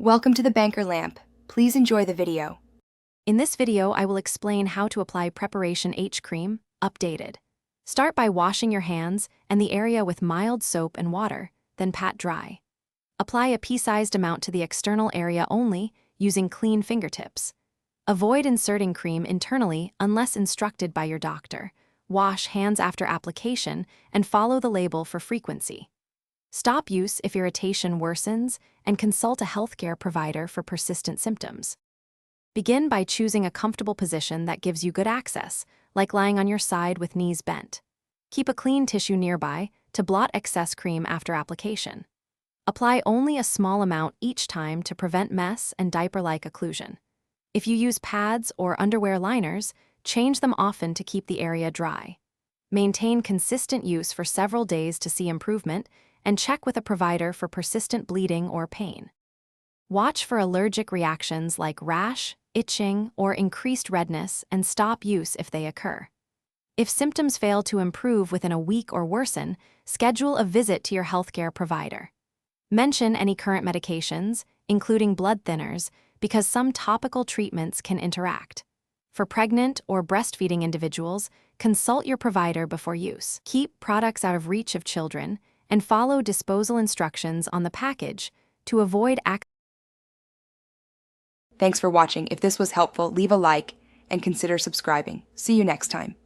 Welcome to the Banker Lamp. Please enjoy the video. In this video, I will explain how to apply Preparation H Cream, updated. Start by washing your hands and the area with mild soap and water, then pat dry. Apply a pea-sized amount to the external area only, using clean fingertips. Avoid inserting cream internally unless instructed by your doctor. Wash hands after application and follow the label for frequency. Stop use if irritation worsens and consult a healthcare provider for persistent symptoms. Begin by choosing a comfortable position that gives you good access, like lying on your side with knees bent. Keep a clean tissue nearby to blot excess cream after application. Apply only a small amount each time to prevent mess and diaper-like occlusion. If you use pads or underwear liners, change them often to keep the area dry. Maintain consistent use for several days to see improvement, and check with a provider for persistent bleeding or pain. Watch for allergic reactions like rash, itching, or increased redness and stop use if they occur. If symptoms fail to improve within a week or worsen, schedule a visit to your healthcare provider. Mention any current medications, including blood thinners, because some topical treatments can interact. For pregnant or breastfeeding individuals, consult your provider before use. Keep products out of reach of children and follow disposal instructions on the package to avoid Thanks for watching. If this was helpful, leave a like and consider subscribing. See you next time.